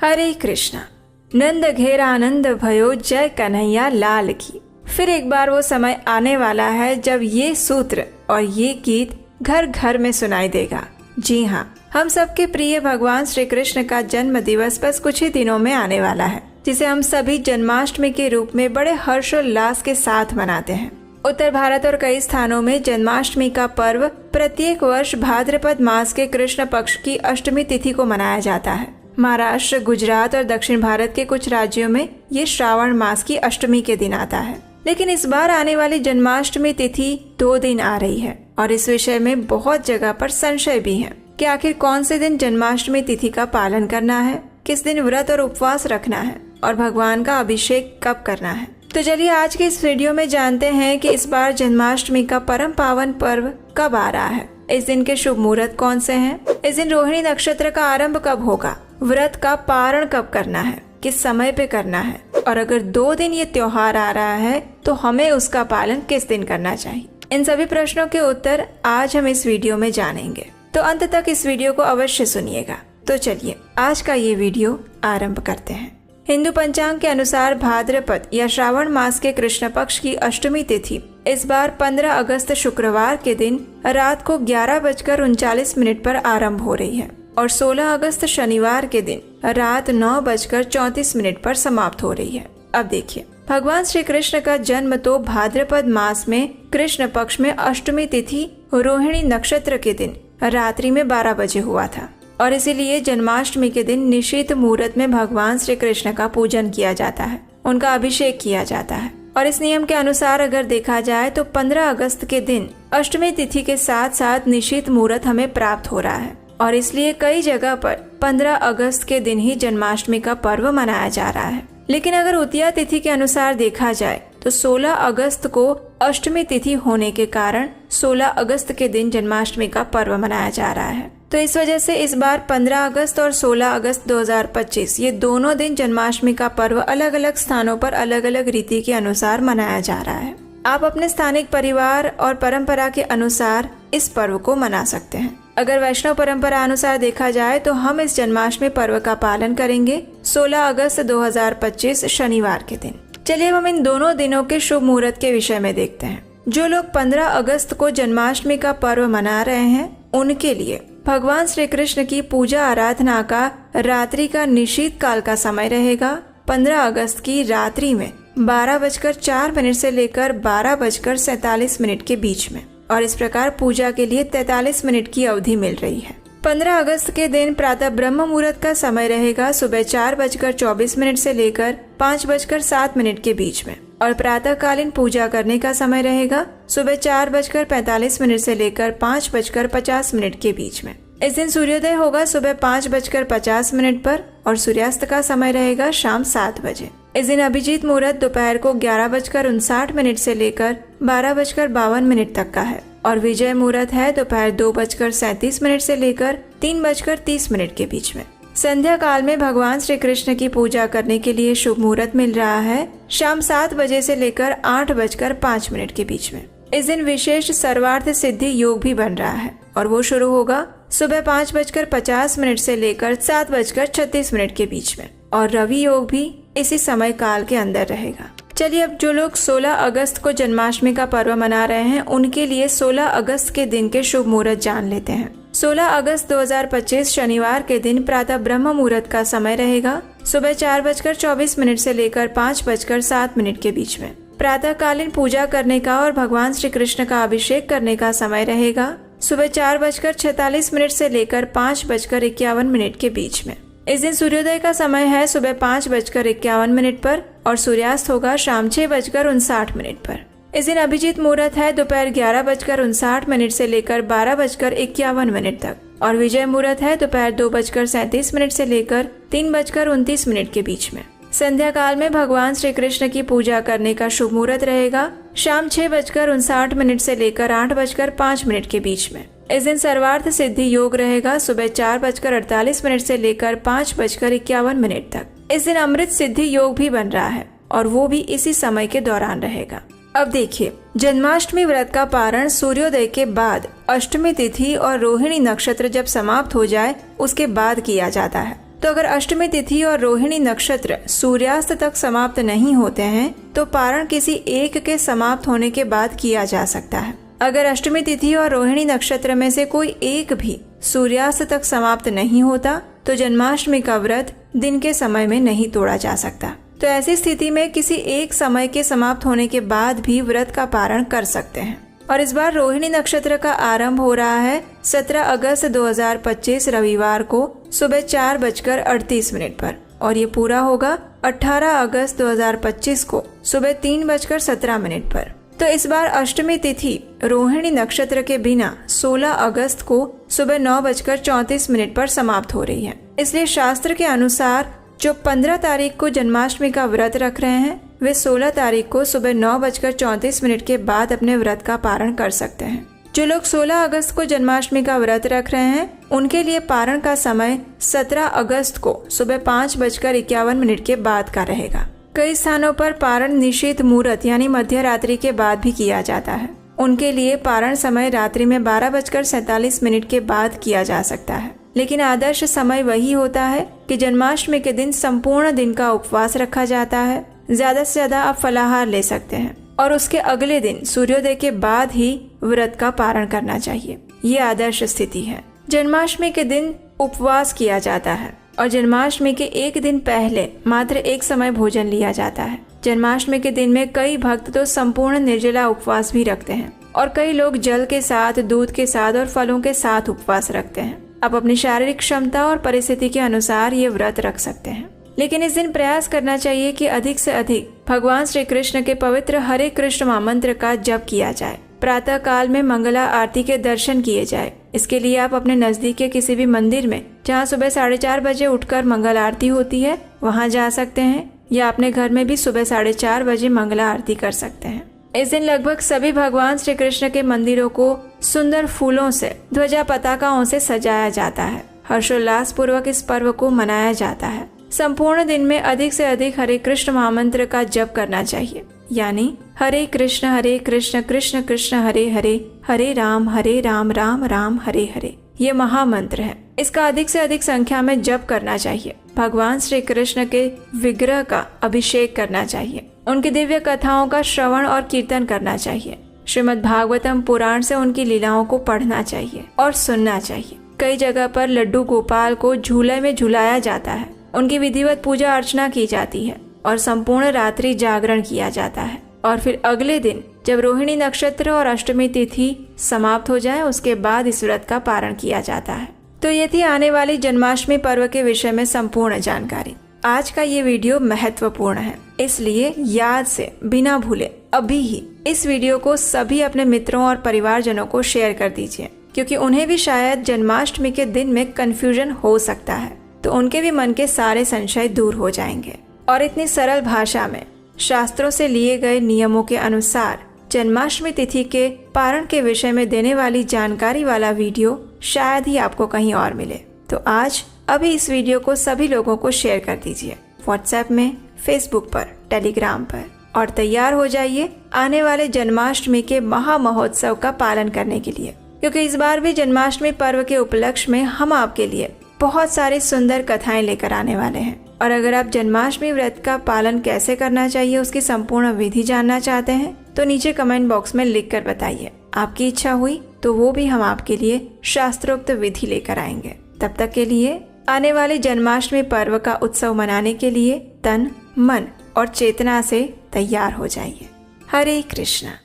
हरे कृष्णा। नंद घेर आनंद भयो, जय कन्हैया लाल की। फिर एक बार वो समय आने वाला है जब ये सूत्र और ये गीत घर घर में सुनाई देगा। जी हाँ, हम सबके प्रिय भगवान श्री कृष्ण का जन्म दिवस बस कुछ ही दिनों में आने वाला है, जिसे हम सभी जन्माष्टमी के रूप में बड़े हर्षोल्लास के साथ मनाते हैं। उत्तर भारत और कई स्थानों में जन्माष्टमी का पर्व प्रत्येक वर्ष भाद्रपद मास के कृष्ण पक्ष की अष्टमी तिथि को मनाया जाता है। महाराष्ट्र, गुजरात और दक्षिण भारत के कुछ राज्यों में ये श्रावण मास की अष्टमी के दिन आता है। लेकिन इस बार आने वाली जन्माष्टमी तिथि 2 दिन आ रही है और इस विषय में बहुत जगह पर संशय भी है कि आखिर कौन से दिन जन्माष्टमी तिथि का पालन करना है, किस दिन व्रत और उपवास रखना है और भगवान का अभिषेक कब करना है। तो चलिए आज के इस वीडियो में जानते हैं कि इस बार जन्माष्टमी का परम पावन पर्व कब आ रहा है, इस दिन के शुभ मुहूर्त कौन से हैं, इस दिन रोहिणी नक्षत्र का आरंभ कब होगा, व्रत का पारण कब करना है, किस समय पे करना है और अगर 2 दिन ये त्योहार आ रहा है तो हमें उसका पालन किस दिन करना चाहिए। इन सभी प्रश्नों के उत्तर आज हम इस वीडियो में जानेंगे, तो अंत तक इस वीडियो को अवश्य सुनिएगा। तो चलिए आज का ये वीडियो आरंभ करते हैं। हिंदू पंचांग के अनुसार भाद्रपद या श्रावण मास के कृष्ण पक्ष की अष्टमी तिथि इस बार 15 अगस्त शुक्रवार के दिन रात को 11:39 पर आरंभ हो रही है और 16 अगस्त शनिवार के दिन रात 9:34 पर समाप्त हो रही है। अब देखिए, भगवान श्री कृष्ण का जन्म तो भाद्रपद मास में कृष्ण पक्ष में अष्टमी तिथि रोहिणी नक्षत्र के दिन रात्रि में 12 बजे हुआ था और इसीलिए जन्माष्टमी के दिन निश्चित मुहूर्त में भगवान श्री कृष्ण का पूजन किया जाता है, उनका अभिषेक किया जाता है। और इस नियम के अनुसार अगर देखा जाए तो 15 अगस्त के दिन अष्टमी तिथि के साथ साथ निश्चित मुहूर्त हमें प्राप्त हो रहा है और इसलिए कई जगह पर 15 अगस्त के दिन ही जन्माष्टमी का पर्व मनाया जा रहा है। लेकिन अगर उतिया तिथि के अनुसार देखा जाए तो 16 अगस्त को अष्टमी तिथि होने के कारण 16 अगस्त के दिन जन्माष्टमी का पर्व मनाया जा रहा है। तो इस वजह से इस बार 15 अगस्त और 16 अगस्त 2025 ये दोनों दिन जन्माष्टमी का पर्व अलग अलग स्थानों पर अलग अलग रीति के अनुसार मनाया जा रहा है। आप अपने स्थानिक परिवार और परंपरा के अनुसार इस पर्व को मना सकते हैं। अगर वैष्णव परंपरा अनुसार देखा जाए तो हम इस जन्माष्टमी पर्व का पालन करेंगे 16 अगस्त 2025 शनिवार के दिन। चलिए हम इन दोनों दिनों के शुभ मुहूर्त के विषय में देखते हैं। जो लोग 15 अगस्त को जन्माष्टमी का पर्व मना रहे हैं उनके लिए भगवान श्री कृष्ण की पूजा आराधना का रात्रि का निशीत काल का समय रहेगा 15 अगस्त की रात्रि में 12:04 से लेकर 12:47 के बीच में और इस प्रकार पूजा के लिए 43 मिनट की अवधि मिल रही है। 15 अगस्त के दिन प्रातः ब्रह्म मुहूर्त का समय रहेगा सुबह 4:24 से लेकर 5:07 के बीच में और प्रातःकालीन पूजा करने का समय रहेगा सुबह 4:45 से लेकर 5:50 के बीच में। इस दिन सूर्योदय होगा सुबह 5:50 पर और सूर्यास्त का समय रहेगा शाम 7 बजे। इस दिन अभिजीत मुहूर्त दोपहर को 11:59 से लेकर 12:52 तक का है और विजय मुहूर्त है दोपहर 2:37 से लेकर 3:30 के बीच में। संध्या काल में भगवान श्री कृष्ण की पूजा करने के लिए शुभ मुहूर्त मिल रहा है शाम 7 बजे से लेकर 8:05 के बीच में। इस दिन विशेष सर्वार्थ सिद्धि योग भी बन रहा है और वो शुरू होगा सुबह 5:50 से लेकर 7:36 के बीच में और रवि योग भी इसी समय काल के अंदर रहेगा। चलिए अब जो लोग 16 अगस्त को जन्माष्टमी का पर्व मना रहे हैं उनके लिए 16 अगस्त के दिन के शुभ मुहूर्त जान लेते हैं। 16 अगस्त 2025 शनिवार के दिन प्रातः ब्रह्म मुहूर्त का समय रहेगा सुबह 4:24 से लेकर 5:07 के बीच में। प्रातःकालीन पूजा करने का और भगवान श्री कृष्ण का अभिषेक करने का समय रहेगा सुबह 4:46 से लेकर 5:51 के बीच में। इस दिन सूर्योदय का समय है सुबह 5:51 पर और सूर्यास्त होगा शाम 6:59 पर। इस दिन अभिजीत मुहूर्त है दोपहर 11:59 से लेकर 12:51 तक और विजय मुहूर्त है दोपहर 2:37 से लेकर 3:29 के बीच में। संध्या काल में भगवान श्री कृष्ण की पूजा करने का शुभ मुहूर्त रहेगा शाम 6:59 से लेकर 8:05 के बीच में। इस दिन सर्वार्थ सिद्धि योग रहेगा सुबह 4:48 से लेकर 5:51 तक। इस दिन अमृत सिद्धि योग भी बन रहा है और वो भी इसी समय के दौरान रहेगा। अब देखिए, जन्माष्टमी व्रत का पारण सूर्योदय के बाद अष्टमी तिथि और रोहिणी नक्षत्र जब समाप्त हो जाए उसके बाद किया जाता है। तो अगर अष्टमी तिथि और रोहिणी नक्षत्र सूर्यास्त तक समाप्त नहीं होते हैं तो पारण किसी एक के समाप्त होने के बाद किया जा सकता है। अगर अष्टमी तिथि और रोहिणी नक्षत्र में से कोई एक भी सूर्यास्त तक समाप्त नहीं होता तो जन्माष्टमी का व्रत दिन के समय में नहीं तोड़ा जा सकता। तो ऐसी स्थिति में किसी एक समय के समाप्त होने के बाद भी व्रत का पारण कर सकते हैं। और इस बार रोहिणी नक्षत्र का आरंभ हो रहा है 17 अगस्त 2025 रविवार को सुबह 4:38 पर और ये पूरा होगा 18 अगस्त 2025 को सुबह 3:17 पर। तो इस बार अष्टमी तिथि रोहिणी नक्षत्र के बिना 16 अगस्त को सुबह 9:34 पर समाप्त हो रही है। इसलिए शास्त्र के अनुसार जो 15 तारीख को जन्माष्टमी का व्रत रख रहे हैं वे 16 तारीख को सुबह 9:34 के बाद अपने व्रत का पारण कर सकते हैं। जो लोग 16 अगस्त को जन्माष्टमी का व्रत रख रहे हैं उनके लिए पारण का समय 17 अगस्त को सुबह 5:51 के बाद का रहेगा। कई स्थानों पर पारण निश्चित मुहूर्त यानी मध्य रात्रि के बाद भी किया जाता है। उनके लिए पारण समय रात्रि में 12:47 के बाद किया जा सकता है। लेकिन आदर्श समय वही होता है कि जन्माष्टमी के दिन संपूर्ण दिन का उपवास रखा जाता है। ज्यादा से ज्यादा आप फलाहार ले सकते हैं और उसके अगले दिन सूर्योदय के बाद ही व्रत का पारण करना चाहिए। ये आदर्श स्थिति है। जन्माष्टमी के दिन उपवास किया जाता है और जन्माष्टमी के एक दिन पहले मात्र एक समय भोजन लिया जाता है। जन्माष्टमी के दिन में कई भक्त तो संपूर्ण निर्जला उपवास भी रखते हैं और कई लोग जल के साथ, दूध के साथ और फलों के साथ उपवास रखते हैं। आप अपनी शारीरिक क्षमता और परिस्थिति के अनुसार ये व्रत रख सकते हैं। लेकिन इस दिन प्रयास करना चाहिए कि अधिक से अधिक भगवान श्री कृष्ण के पवित्र हरे कृष्ण महामंत्र का जप किया जाए। प्रातः काल में मंगला आरती के दर्शन किए जाए। इसके लिए आप अपने नजदीक के किसी भी मंदिर में जहाँ सुबह 4:30 बजे उठकर मंगल आरती होती है वहाँ जा सकते हैं या अपने घर में भी सुबह 4:30 बजे मंगला आरती कर सकते हैं। इस दिन लगभग सभी भगवान श्री कृष्ण के मंदिरों को सुंदर फूलों से, ध्वजा पताकाओं से सजाया जाता है। हर्षोल्लास पूर्वक इस पर्व को मनाया जाता है। संपूर्ण दिन में अधिक से अधिक हरे कृष्ण महामंत्र का जप करना चाहिए, यानी हरे कृष्ण कृष्ण कृष्ण हरे हरे, हरे राम राम राम हरे हरे। ये महामंत्र है। इसका अधिक से अधिक संख्या में जप करना चाहिए। भगवान श्री कृष्ण के विग्रह का अभिषेक करना चाहिए। उनकी दिव्य कथाओं का श्रवण और कीर्तन करना चाहिए। श्रीमद् भागवतम पुराण से उनकी लीलाओं को पढ़ना चाहिए और सुनना चाहिए। कई जगह पर लड्डू गोपाल को झूले में झुलाया जाता है। उनकी विधिवत पूजा अर्चना की जाती है और संपूर्ण रात्रि जागरण किया जाता है। और फिर अगले दिन जब रोहिणी नक्षत्र और अष्टमी तिथि समाप्त हो जाए उसके बाद इस व्रत का पारण किया जाता है। तो ये थी आने वाली जन्माष्टमी पर्व के विषय में संपूर्ण जानकारी। आज का ये वीडियो महत्वपूर्ण है, इसलिए याद से बिना भूले अभी ही इस वीडियो को सभी अपने मित्रों और परिवारजनों को शेयर कर दीजिए, क्योंकि उन्हें भी शायद जन्माष्टमी के दिन में कंफ्यूजन हो सकता है, तो उनके भी मन के सारे संशय दूर हो जाएंगे। और इतनी सरल भाषा में शास्त्रों से लिए गए नियमों के अनुसार जन्माष्टमी तिथि के पारण के विषय में देने वाली जानकारी वाला वीडियो शायद ही आपको कहीं और मिले। तो आज अभी इस वीडियो को सभी लोगों को शेयर कर दीजिए, व्हाट्सएप में, फेसबुक पर, टेलीग्राम पर, और तैयार हो जाइए आने वाले जन्माष्टमी के महा महोत्सव का पालन करने के लिए, क्योंकि इस बार भी जन्माष्टमी पर्व के उपलक्ष्य में हम आपके लिए बहुत सारी सुंदर कथाएं लेकर आने वाले हैं। और अगर आप जन्माष्टमी व्रत का पालन कैसे करना चाहिए उसकी संपूर्ण विधि जानना चाहते हैं तो नीचे कमेंट बॉक्स में लिख कर बताइए। आपकी इच्छा हुई तो वो भी हम आपके लिए शास्त्रोक्त विधि लेकर आएंगे। तब तक के लिए आने वाले जन्माष्टमी पर्व का उत्सव मनाने के लिए तन, मन और चेतना से तैयार हो जाइए। हरे कृष्णा।